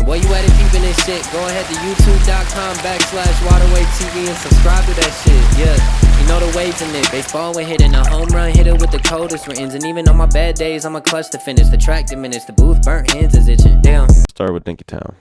And while you at it peeping this shit, go ahead to youtube.com/waterway TV and subscribe to that shit. Yeah, you know the waves in it. Baseball we're hitting a home run, hit it with the coldest rains. And even on my bad days, I'm a clutch to finish. The track diminished, the booth burnt, hands is itching. Damn. Start with Dinkytown.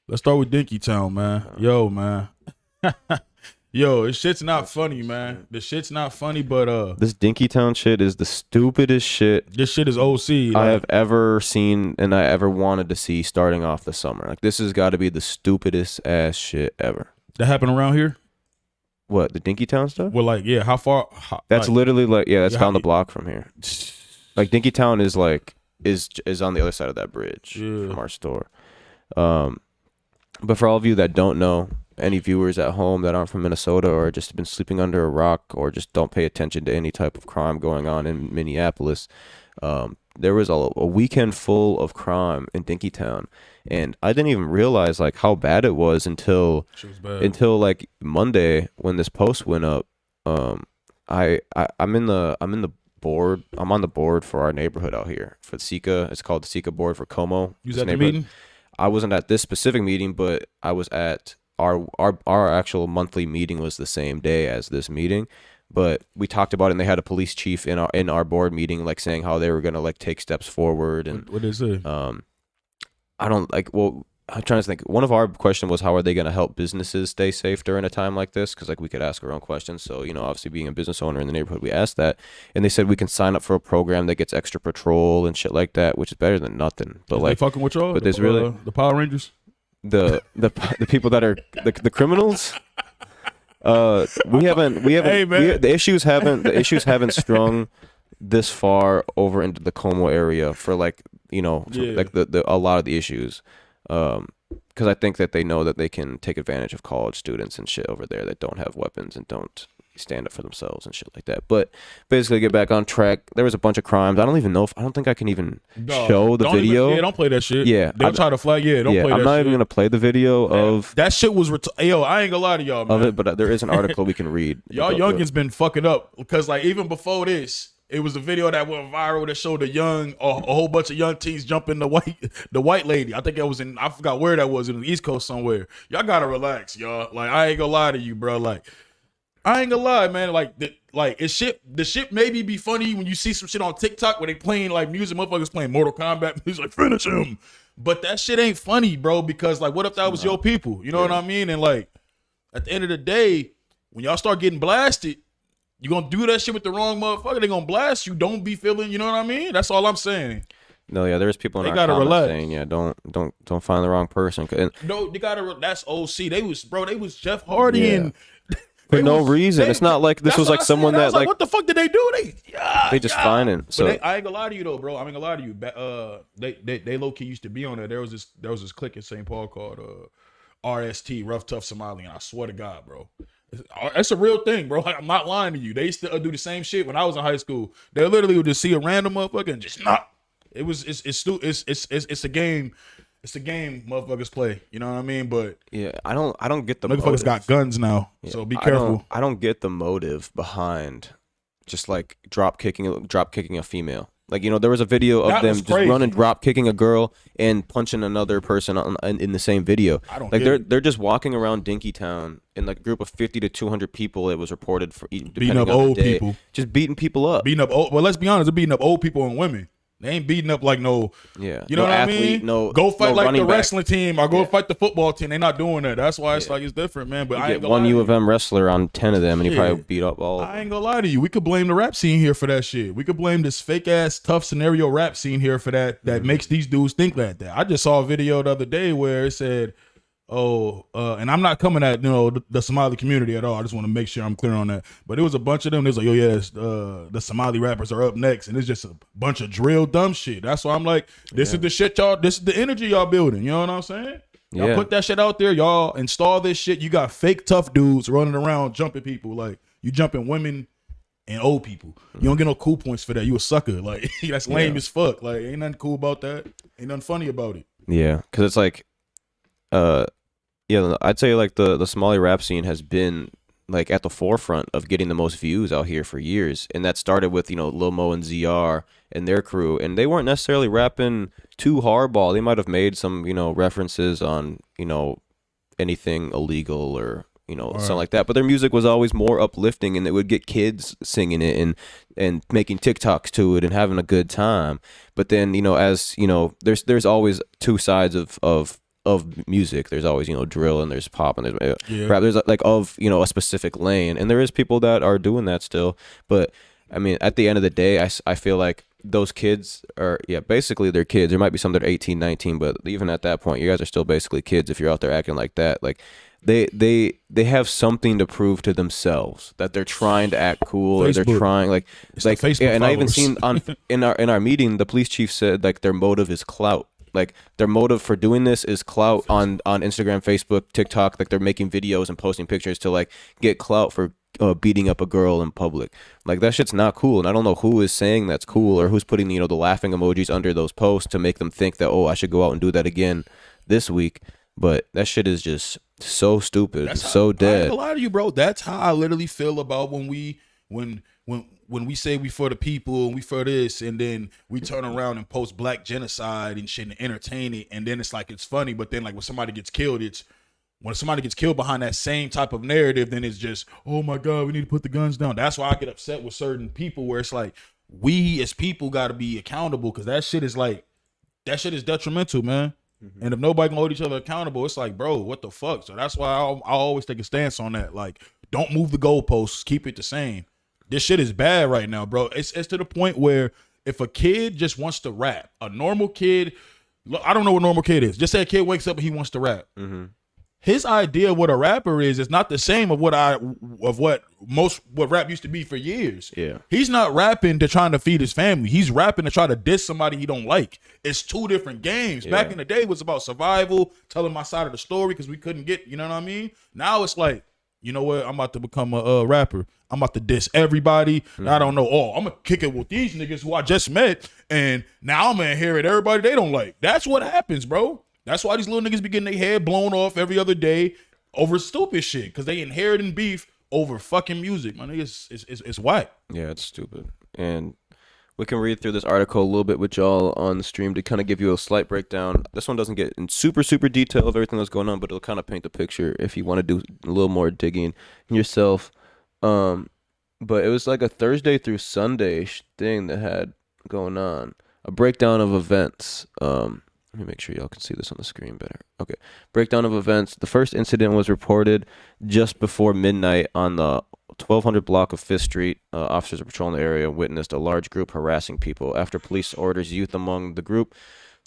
Let's start with Dinkytown, man. Yo, man. Yo, this shit's not funny, man. The shit's not funny, but this Dinkytown shit is the stupidest shit. This shit is OC. I have ever seen and I ever wanted to see starting off the summer. Like, this has got to be the stupidest ass shit ever. That happened around here? What, the Dinkytown stuff? Well, like, yeah, how far? That's like, literally like, yeah, that's down the block from here. Like, Dinkytown is like is on the other side of that bridge from our store. But for all of you that don't know, any viewers at home that aren't from Minnesota or just been sleeping under a rock or just don't pay attention to any type of crime going on in Minneapolis, there was a weekend full of crime in Dinkytown, and I didn't even realize like how bad it was until like Monday when this post went up. I'm on the board for our neighborhood out here for the SICA. It's called the SICA board for Como. You was at the meeting? I wasn't at this specific meeting, but I was at our actual monthly meeting was the same day as this meeting. But we talked about it, and they had a police chief in our board meeting, like saying how they were gonna like take steps forward. And what is it? I don't like. Well, I'm trying to think. One of our question was, how are they gonna help businesses stay safe during a time like this? Because like we could ask our own questions. So obviously being a business owner in the neighborhood, we asked that, and they said we can sign up for a program that gets extra patrol and shit like that, which is better than nothing. But like fucking with y'all. But there's really the Power Rangers. The people that are the criminals. The issues haven't strung this far over into the Como area for like the a lot of the issues, because I think that they know that they can take advantage of college students and shit over there that don't have weapons and don't stand up for themselves and shit like that. But basically, get back on track. There was a bunch of crimes. I don't think I can even show the video. Don't play that shit. Yeah, they'll try to flag. Yeah, don't play that shit. I'm not even gonna play the video of that shit. Was yo, I ain't gonna lie to y'all, man. Of it, but there is an article we can read. Y'all youngins been fucking up because like even before this, it was a video that went viral that showed a whole bunch of young teens jumping the white lady. I think that was I forgot where that was, in the East Coast somewhere. Y'all gotta relax, y'all. Like, I ain't gonna lie to you, bro. Like, I ain't gonna lie, man. Like, the shit maybe be funny when you see some shit on TikTok where they playing like music, motherfuckers playing Mortal Kombat music, like finish him. But that shit ain't funny, bro. Because like, what if that was your people? You know what I mean? And like, at the end of the day, when y'all start getting blasted, you gonna do that shit with the wrong motherfucker, they gonna blast you. Don't be feeling, you know what I mean? That's all I'm saying. No, yeah, there's people in our comments saying, yeah, don't find the wrong person. No, they gotta. That's OC. They was Jeff Hardy and for no reason. It's not like this was like someone that like what the fuck did they do? They just finding. So I ain't gonna lie to you though, bro. I ain't gonna lie to you. They low key used to be on there. There was this clique in St. Paul called RST, Rough Tough Somali, and I swear to God, bro. That's a real thing, bro. Like, I'm not lying to you. They used to do the same shit when I was in high school. They literally would just see a random motherfucker and just not. It's a game. It's a game motherfuckers play. You know what I mean? But yeah, I don't get the motherfuckers got guns now, so be careful. I don't get the motive behind just like drop kicking a female. Like, there was a video of them just running, drop kicking a girl and punching another person in the same video. They're just walking around Dinkytown in like a group of 50 to 200 people. It was reported for beating up old people, just beating people up. Well, let's be honest, they're beating up old people and women. They ain't beating up like you know what athlete, I mean? Go fight like the wrestling team or go fight the football team. They're not doing that. That's why it's like it's different, man. But I ain't gonna one U of M wrestler on 10 of them, and he probably beat up all. I ain't gonna lie to you. We could blame the rap scene here for that shit. We could blame this fake ass tough scenario rap scene here for that. That makes these dudes think like that. I just saw a video the other day where it said, and I'm not coming at the Somali community at all. I just want to make sure I'm clear on that. But it was a bunch of them. There's like, the Somali rappers are up next, and it's just a bunch of drill dumb shit. That's why I'm like, this is the shit y'all. This is the energy y'all building. You know what I'm saying? Y'all put that shit out there. Y'all install this shit. You got fake tough dudes running around jumping people. Like, you jumping women and old people. You don't get no cool points for that. You a sucker. Like, that's lame as fuck. Like, ain't nothing cool about that. Ain't nothing funny about it. Yeah, because it's like, I'd say like the Somali rap scene has been like at the forefront of getting the most views out here for years, and that started with Lil Mo and ZR and their crew, and they weren't necessarily rapping too hardball. They might have made some references on anything illegal or something like that, but their music was always more uplifting, and it would get kids singing it and making TikToks to it and having a good time. But then as there's always two sides of music. There's always drill, and there's pop, and there's rap. There's like a specific lane, and there is people that are doing that still. But I mean, at the end of the day, I feel like those kids are basically they're kids. There might be some that are 18, 19, but even at that point, you guys are still basically kids if you're out there acting like that. Like they have something to prove to themselves, that they're trying to act cool, or they're trying Facebook and I even followers. seen in our meeting, the police chief said like their motive is clout. Like their motive for doing this is clout on Instagram, Facebook, TikTok. Like they're making videos and posting pictures to like get clout for beating up a girl in public. Like that shit's not cool. And I don't know who is saying that's cool, or who's putting the laughing emojis under those posts to make them think that, oh, I should go out and do that again this week. But that shit is just so stupid, so dead. I ain't gonna lie to you, bro. That's how I literally feel about when we say we for the people and we for this, and then we turn around and post black genocide and shit and entertain it, and then it's like it's funny, but then like when somebody gets killed, when somebody gets killed behind that same type of narrative, then it's just, oh my God, we need to put the guns down. That's why I get upset with certain people, where it's like we as people got to be accountable, because that shit is detrimental, man. Mm-hmm. And if nobody can hold each other accountable, it's like, bro, what the fuck? So that's why I always take a stance on that. Like, don't move the goalposts, keep it the same. This shit is bad right now, bro. It's to the point where if a kid just wants to rap, a normal kid, I don't know what normal kid is. Just say a kid wakes up and he wants to rap. Mm-hmm. His idea of what a rapper is not the same of what rap used to be for years. Yeah. He's not rapping to trying to feed his family. He's rapping to try to diss somebody he don't like. It's two different games. Yeah. Back in the day, it was about survival, telling my side of the story because we couldn't get, you know what I mean? Now it's like, you know what? I'm about to become a rapper. I'm about to diss everybody. Mm-hmm. I don't know. Oh, I'm going to kick it with these niggas who I just met, and now I'm going to inherit everybody they don't like. That's what happens, bro. That's why these little niggas be getting their head blown off every other day over stupid shit, because they inheriting beef over fucking music. My nigga, it's whack. Yeah, it's stupid. And we can read through this article a little bit with y'all on the stream to kind of give you a slight breakdown. This one doesn't get in super detail of everything that's going on, but it'll kind of paint the picture if you want to do a little more digging yourself. But it was like a Thursday through Sunday thing that had going on. A breakdown of events. Let me make sure y'all can see this on the screen better. Okay. Breakdown of events. The first incident was reported just before midnight on the 1200 block of 5th Street. Officers are patrolling the area and witnessed a large group harassing people. After police orders youth among the group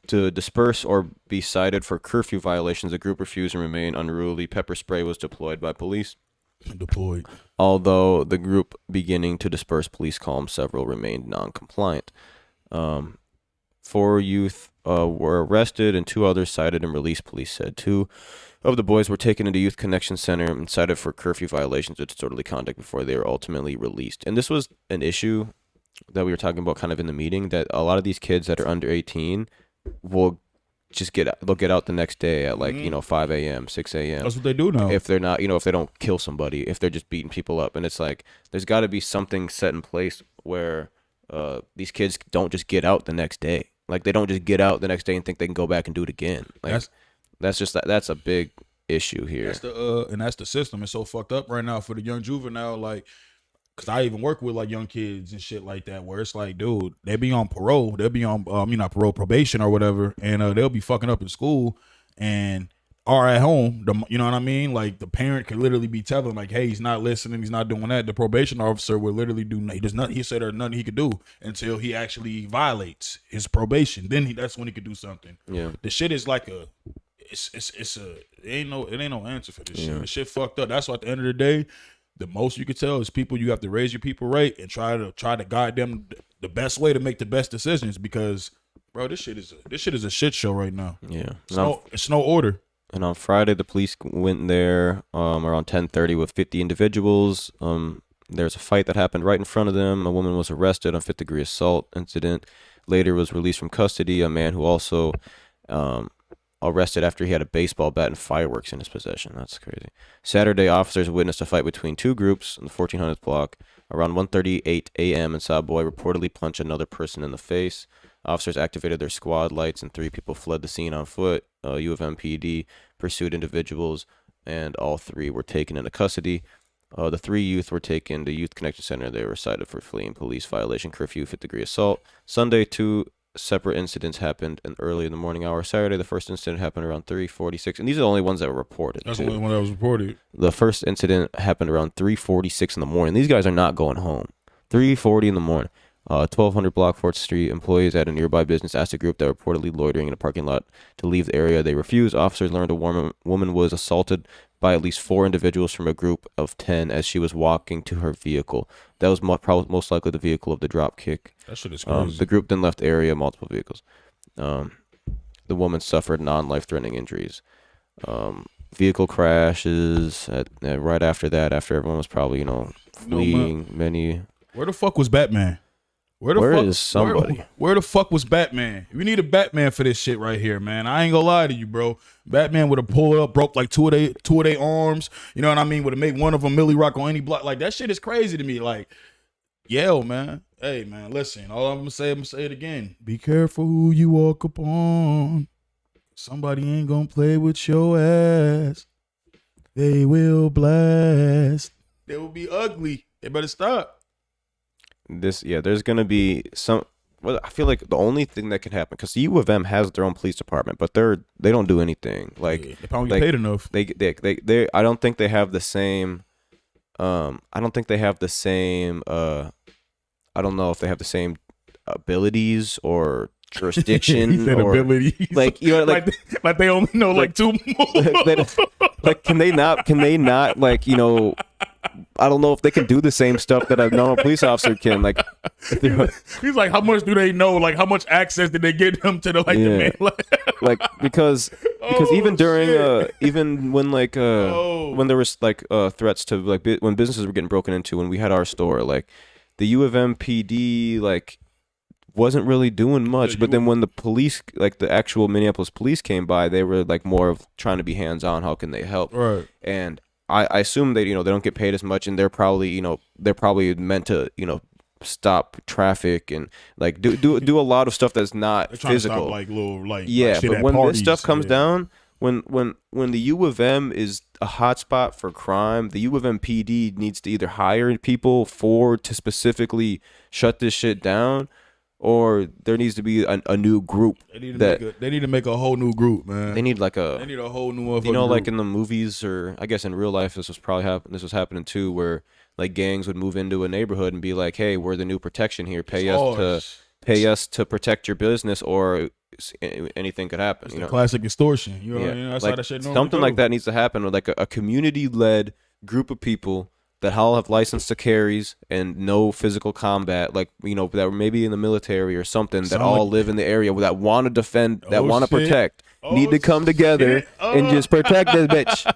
to disperse or be cited for curfew violations, the group refused and remained unruly. Pepper spray was deployed by police. Although the group beginning to disperse, police calmed. Several remained non-compliant. 4 youth were arrested and 2 others cited and released, police said. 2 of the boys were taken into Youth Connection Center and cited for curfew violations of disorderly conduct before they were ultimately released. And this was an issue that we were talking about kind of in the meeting, that a lot of these kids that are under 18 will just get out the next day at 5 a.m., 6 a.m. That's what they do now. If they're not, if they don't kill somebody, if they're just beating people up. And it's like, there's got to be something set in place where these kids don't just get out the next day. Like, they don't just get out the next day and think they can go back and do it again. Like, that's a big issue here. That's the system. It's so fucked up right now for the young juvenile. Like, because I even work with like young kids and shit like that, where it's like, dude, they be on parole. They'll be on probation or whatever, and they'll be fucking up in school and are at home. You know what I mean? Like, the parent could literally be telling like, hey, he's not listening, he's not doing that. The probation officer would literally he said there's nothing he could do until he actually violates his probation. Then that's when he could do something. Yeah. The shit is like it ain't no answer for this shit. The shit fucked up. That's why at the end of the day, the most you could tell is people, you have to raise your people right and try to guide them the best way to make the best decisions, because bro, this shit is a shit show right now. Yeah. It's no order. And on Friday, the police went there around 10:30 with 50 individuals. There's a fight that happened right in front of them. A woman was arrested on 5th-degree assault incident. Later was released from custody. A man who also arrested after he had a baseball bat and fireworks in his possession. That's crazy. Saturday, officers witnessed a fight between two groups in the 1400th block. Around 1:38 a.m., and saw a boy reportedly punch another person in the face. Officers activated their squad lights, and 3 people fled the scene on foot. U of M PD pursued individuals, and all 3 were taken into custody. The 3 youth were taken to Youth Connection Center. They were cited for fleeing police violation, curfew, 5th-degree assault. Sunday, 2 separate incidents happened early in the morning hour. Saturday, the first incident happened around 3:46, and these are the only ones that were reported. That's the only one that was reported. The first incident happened around 3:46 in the morning. These guys are not going home. 3:40 in the morning. 1200 block 4th Street. Employees at a nearby business asked a group that were reportedly loitering in a parking lot to leave the area. They refused. Officers learned a woman was assaulted by at least 4 individuals from a group of 10 as she was walking to her vehicle. That was most likely the vehicle of the drop kick. That shit is crazy. The group then left the area, multiple vehicles. The woman suffered non-life-threatening injuries. Vehicle crashes right after that, after everyone was probably, fleeing. Where the fuck was Batman? Where is somebody? Where the fuck was Batman? We need a Batman for this shit right here, man. I ain't gonna lie to you, bro. Batman would have pulled up, broke like two of their arms. You know what I mean? Would have made one of them Millie Rock on any block. Like, that shit is crazy to me. Like, man. Hey, man, listen. All I'm gonna say it again. Be careful who you walk upon. Somebody ain't gonna play with your ass. They will blast. They will be ugly. They better stop. There's gonna be some. Well, I feel like the only thing that can happen, because the U of M has their own police department, but they don't do anything. Like, they probably get paid enough. They I don't think they have the same. I don't think they have the same. I don't know if they have the same abilities or jurisdiction or abilities. like like they only know like 2 more. Like, can they not like, I don't know if they can do the same stuff that a normal police officer can. Like, he's like, how much do they know? Like, how much access did they get them to the the man? Like, because even during even when when there was threats to when businesses were getting broken into, when we had our store, like the U of M PD wasn't really doing much. But then when the police, like the actual Minneapolis police came by, they were like more of trying to be hands on. How can they help? Right. And I assume they they don't get paid as much, and they're probably meant to stop traffic and like do a lot of stuff that's not physical. Stop, like little but when parties, this stuff comes down, when the U of M is a hotspot for crime, the U of M PD needs to either hire people to specifically shut this shit down, or there needs to be a new group. They need to make a whole new group, man. They need a whole new group. Like in the movies, or I guess in real life, this was happening too, where like gangs would move into a neighborhood and be like, "Hey, we're the new protection here. Pay us to protect your business, or anything could happen." It's the classic extortion. You know what I mean? That's how that shit normally something like that needs to happen, with like a community-led group of people that all have license to carries and no physical combat, like that were maybe in the military or something, that all live in the area, that want to defend, that want to protect, need to come together and just protect this bitch.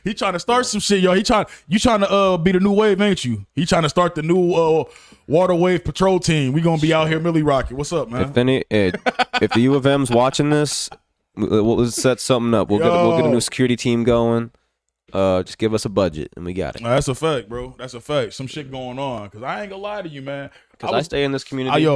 He trying to start some shit, yo. You trying to be the new wave, ain't you? He trying to start the new water wave patrol team. We gonna be out here Millie Rocket. What's up, man? If the U of M's watching this, we'll set something up. We'll get a new security team going. Just give us a budget and we got it. That's a fact, bro. That's a fact. Some shit going on. Cause I ain't gonna lie to you, man. Cause I stay in this community.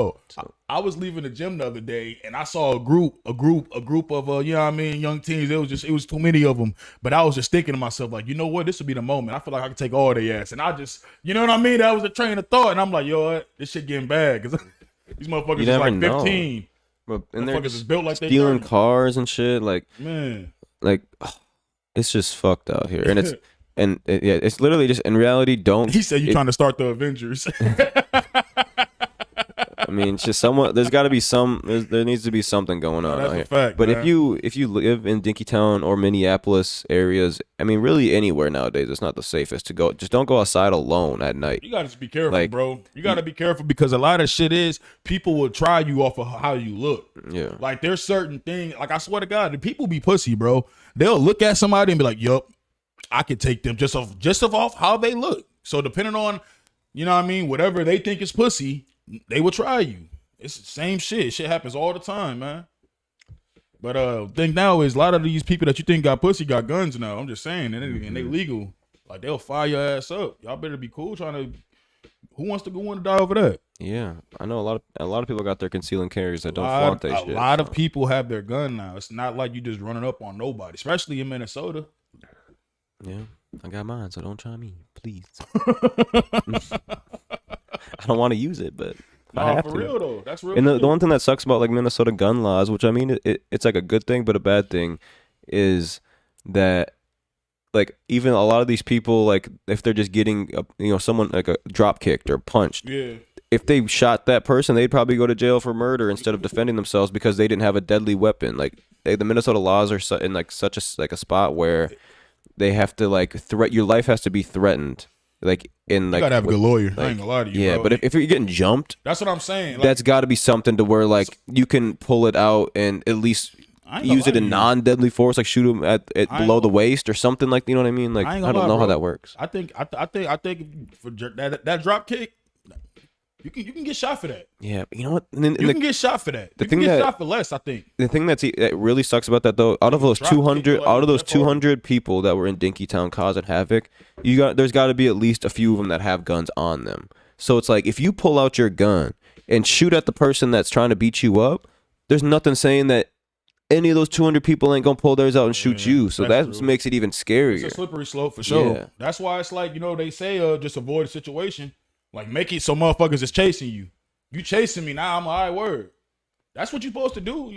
I was leaving the gym the other day and I saw a group of young teens. It was too many of them. But I was just thinking to myself, like, you know what? This would be the moment. I feel like I could take all their ass. And I just, you know what I mean? That was a train of thought. And I'm like, yo, this shit getting bad. Cause these motherfuckers is like 15. Bro, and they're just built like stealing cars and shit. Like, man, like. It's just fucked out here, and it's literally just, in reality, don't. He said trying to start the Avengers. I mean, it's just somewhat. There's got to be there needs to be something going on out here. Fact, but man. if you live in Dinkytown or Minneapolis areas, I mean, really anywhere nowadays, it's not the safest to go. Just don't go outside alone at night. You gotta just be careful, bro. You gotta be careful, because a lot of shit is people will try you off of how you look. Yeah. Like, there's certain things. Like, I swear to God, the people be pussy, bro. They'll look at somebody and be like, "Yup, I could take them just off how they look." So depending on, you know what I mean, whatever they think is pussy, they will try you. It's the same shit. Shit happens all the time, man. But thing now is a lot of these people that you think got pussy got guns now. I'm just saying, and they legal. Like they'll fire your ass up. Y'all better be cool. Who wants to go on to die over that? Yeah, I know a lot of people got their concealing carries that don't flaunt that shit. A lot of people have their gun now. It's not like you just running up on nobody, especially in Minnesota. Yeah, I got mine, so don't try me, please. I don't want to use it, but I have to. Real though. That's real. And the one thing that sucks about like Minnesota gun laws, which I mean, it's like a good thing, but a bad thing, is that like even a lot of these people, like if they're just getting someone like a drop kicked or punched, if they shot that person, they'd probably go to jail for murder instead of defending themselves because they didn't have a deadly weapon. Like the Minnesota laws are in like such a spot where they have to like your life has to be threatened. Like you gotta have a good lawyer. Like, I ain't gonna lie to you. Yeah, bro. But if you're getting jumped, that's what I'm saying. Like, that's got to be something to where like you can pull it out and at least use it in non-deadly force, like shoot them at below the waist or something, like, you know what I mean? Like I don't know how that works. I think for that drop kick, you can get shot for that. Yeah, but you know what? You can get shot for that. You can get shot for less, I think. The thing that really sucks about that though, out of those 200 people that were in Dinkytown causing havoc, there's got to be at least a few of them that have guns on them. So it's like if you pull out your gun and shoot at the person that's trying to beat you up, there's nothing saying that any of those 200 people ain't gonna pull theirs out and shoot you. So that makes it even scarier. It's a slippery slope for sure. Yeah. That's why it's like, they say just avoid a situation. Like, make it so motherfuckers is chasing you. You chasing me now? I'm all right, word. That's what you're supposed to do.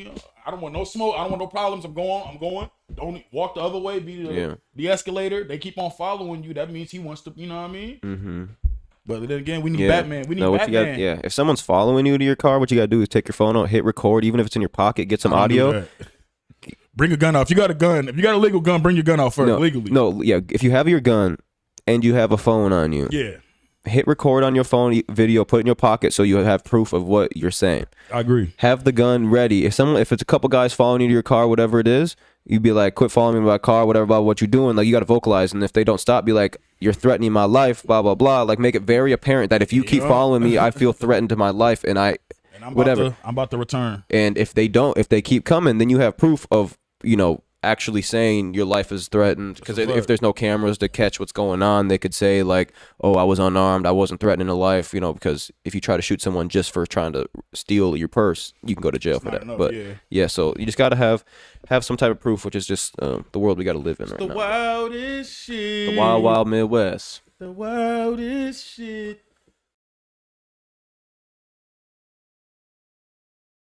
I don't want no smoke. I don't want no problems. I'm going. Don't walk the other way. Be the escalator. They keep on following you. That means he wants to. You know what I mean? Mm-hmm. But then again, we need Batman. We need Batman. If someone's following you to your car, what you got to do is take your phone out, hit record, even if it's in your pocket, get some audio. Bring a gun out. If you got a gun, if you got a legal gun, bring your gun out first legally. No, yeah. If you have your gun and you have a phone on you, hit record on your phone video, put it in your pocket so you have proof of what you're saying. I agree. Have the gun ready. If it's a couple guys following you to your car, whatever it is, you'd be like, quit following me to my car, whatever, about what you're doing. Like, you got to vocalize. And if they don't stop, be like, you're threatening my life, blah, blah, blah. Like, make it very apparent that if you keep following me, I feel threatened to my life and I'm about to return. And if they keep coming, then you have proof of, actually saying your life is threatened, because if there's no cameras to catch what's going on, they could say like, oh, I was unarmed, I wasn't threatening a life, because if you try to shoot someone just for trying to steal your purse, you can go to jail for that. But so you just got to have some type of proof, which is just the world we got to live in right now. The wildest shit. The wild Midwest. The wildest shit.